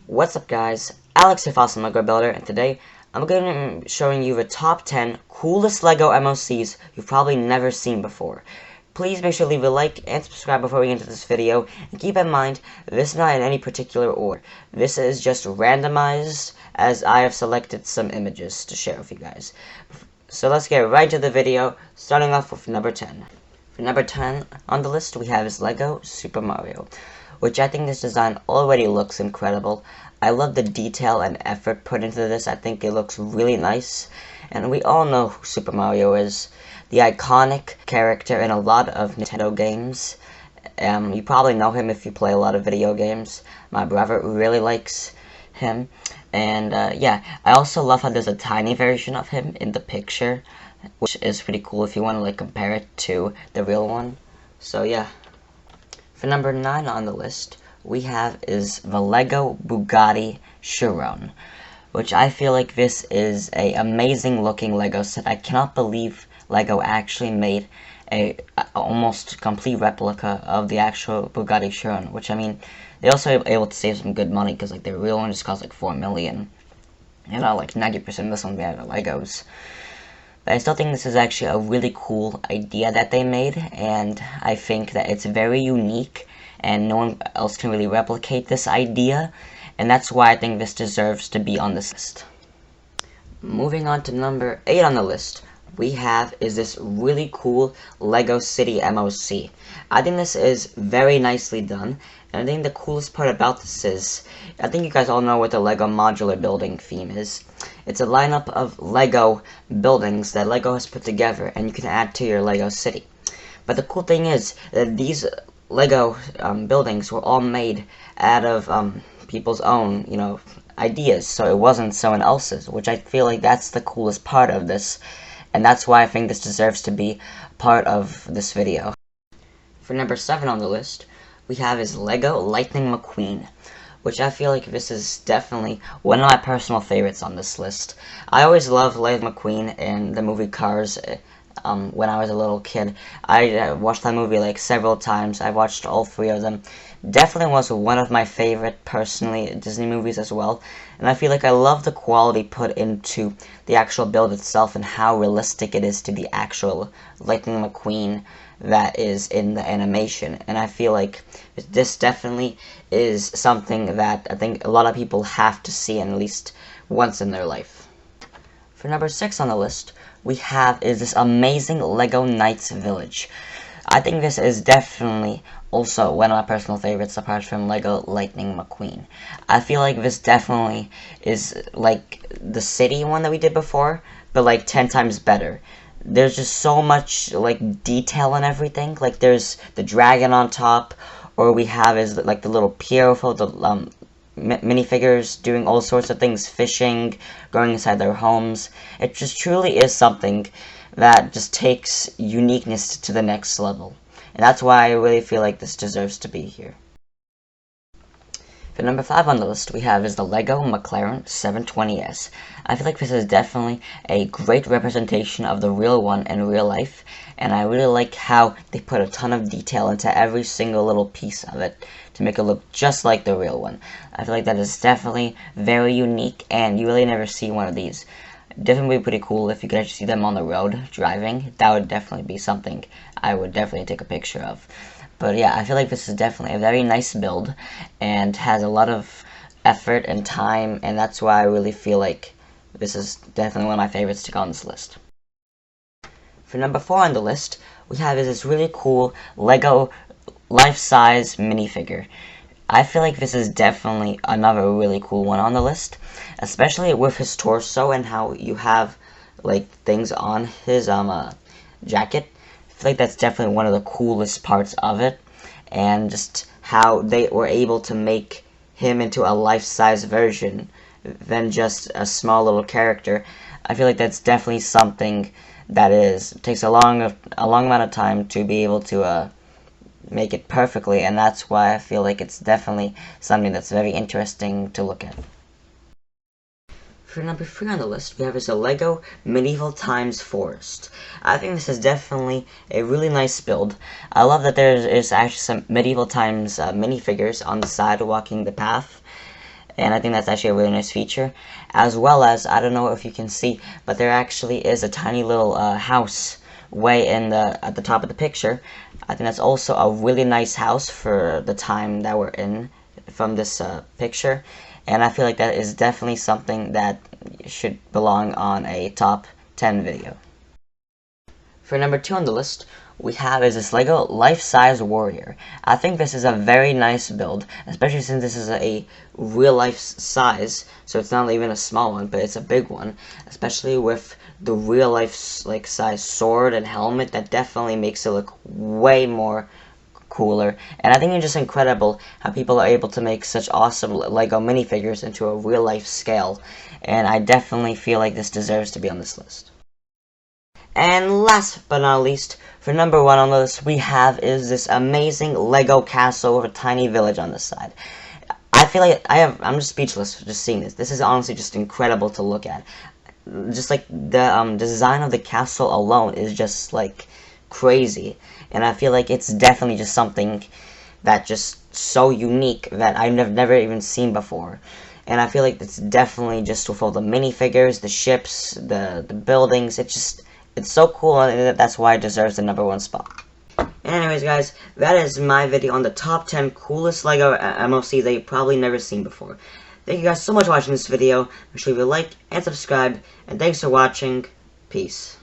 What's up guys, Alex here, Fossil Lego Builder, and today I'm going to be showing you the top 10 coolest LEGO MOCs you've probably never seen before. Please make sure to leave a like and subscribe before we get into this video, and keep in mind, this is not in any particular order. This is just randomized as I have selected some images to share with you guys. So let's get right to the video, starting off with number 10. For number 10 on the list we have is LEGO Super Mario, which I think this design already looks incredible. I love the detail and effort put into this. I think it looks really nice. And we all know who Super Mario is, the iconic character in a lot of Nintendo games. You probably know him if you play a lot of video games. My brother really likes him. And yeah, I also love how there's a tiny version of him in the picture, which is pretty cool if you want to like compare it to the real one. So yeah. For number 9 on the list, we have is the LEGO Bugatti Chiron, which I feel like this is a amazing looking LEGO set. I cannot believe LEGO actually made a almost complete replica of the actual Bugatti Chiron, which I mean, they also were able to save some good money because like the real one just cost like $4 million. You know, like 90% of this one made out of Legos. But I still think this is actually a really cool idea that they made, and I think that it's very unique, and no one else can really replicate this idea, and that's why I think this deserves to be on this list. Moving on to number 8 on the list, we have is this really cool LEGO City MOC. I think this is very nicely done, and I think the coolest part about this is, I think you guys all know what the LEGO modular building theme is. It's a lineup of LEGO buildings that LEGO has put together, and you can add to your LEGO city. But the cool thing is that these LEGO buildings were all made out of people's own, ideas, so it wasn't someone else's, which I feel like that's the coolest part of this, and that's why I think this deserves to be part of this video. For number 7 on the list, we have is LEGO Lightning McQueen, which I feel like this is definitely one of my personal favorites on this list. I always loved Lightning McQueen in the movie Cars. When I was a little kid, I watched that movie like several times. I watched all 3 of them. Definitely was one of my favorite, personally, Disney movies as well. And I feel like I love the quality put into the actual build itself and how realistic it is to the actual Lightning McQueen that is in the animation. And I feel like this definitely is something that I think a lot of people have to see at least once in their life. For number 6 on the list, we have is this amazing LEGO Knights Village. I think this is definitely also one of my personal favorites apart from LEGO Lightning McQueen. I feel like this definitely is like the city one that we did before, but like 10 times better. There's just so much like detail and everything. Like there's the dragon on top, or we have is like the little pier for the minifigures doing all sorts of things, fishing, going inside their homes. It just truly is something that just takes uniqueness to the next level. And that's why I really feel like this deserves to be here. For number 5 on the list we have is the LEGO McLaren 720S. I feel like this is definitely a great representation of the real one in real life, and I really like how they put a ton of detail into every single little piece of it to make it look just like the real one. I feel like that is definitely very unique, and you really never see one of these. Definitely be pretty cool if you could actually see them on the road driving. That would definitely be something I would definitely take a picture of. But yeah, I feel like this is definitely a very nice build and has a lot of effort and time, and that's why I really feel like this is definitely one of my favorites to go on this list. For number 4 on the list, we have is this really cool LEGO life-size minifigure. I feel like this is definitely another really cool one on the list, especially with his torso and how you have like things on his jacket. I feel like that's definitely one of the coolest parts of it, and just how they were able to make him into a life-size version than just a small little character. I feel like that's definitely something that takes a long amount of time to be able to make it perfectly, and that's why I feel like it's definitely something that's very interesting to look at. For number 3 on the list, we have is a LEGO Medieval Times Forest. I think this is definitely a really nice build. I love that there is actually some Medieval Times minifigures on the side walking the path. and I think that's actually a really nice feature. As well as, I don't know if you can see, but there actually is a tiny little house way at the top of the picture. I think that's also a really nice house for the time that we're in from this picture, and I feel like that is definitely something that should belong on a top 10 video. For number 2 on the list, we have is this LEGO Life-Size Warrior. I think this is a very nice build, especially since this is a real-life size, so it's not even a small one, but it's a big one, especially with the real-life size sword and helmet. That definitely makes it look way more cooler, and I think it's just incredible how people are able to make such awesome LEGO minifigures into a real-life scale, and I definitely feel like this deserves to be on this list. And last but not least, for number 1 on the list, we have is this amazing LEGO castle with a tiny village on the side. I feel like I'm just speechless just seeing this. This is honestly just incredible to look at. Just like the design of the castle alone is just like crazy, and I feel like it's definitely just something that just so unique that I've never even seen before. And I feel like it's definitely just with all the minifigures, the ships, the buildings, it's so cool, and that's why it deserves the number 1 spot. Anyways, guys, that is my video on the top 10 coolest LEGO MOCs that you've probably never seen before. Thank you guys so much for watching this video. Make sure you leave a like and subscribe, and thanks for watching. Peace.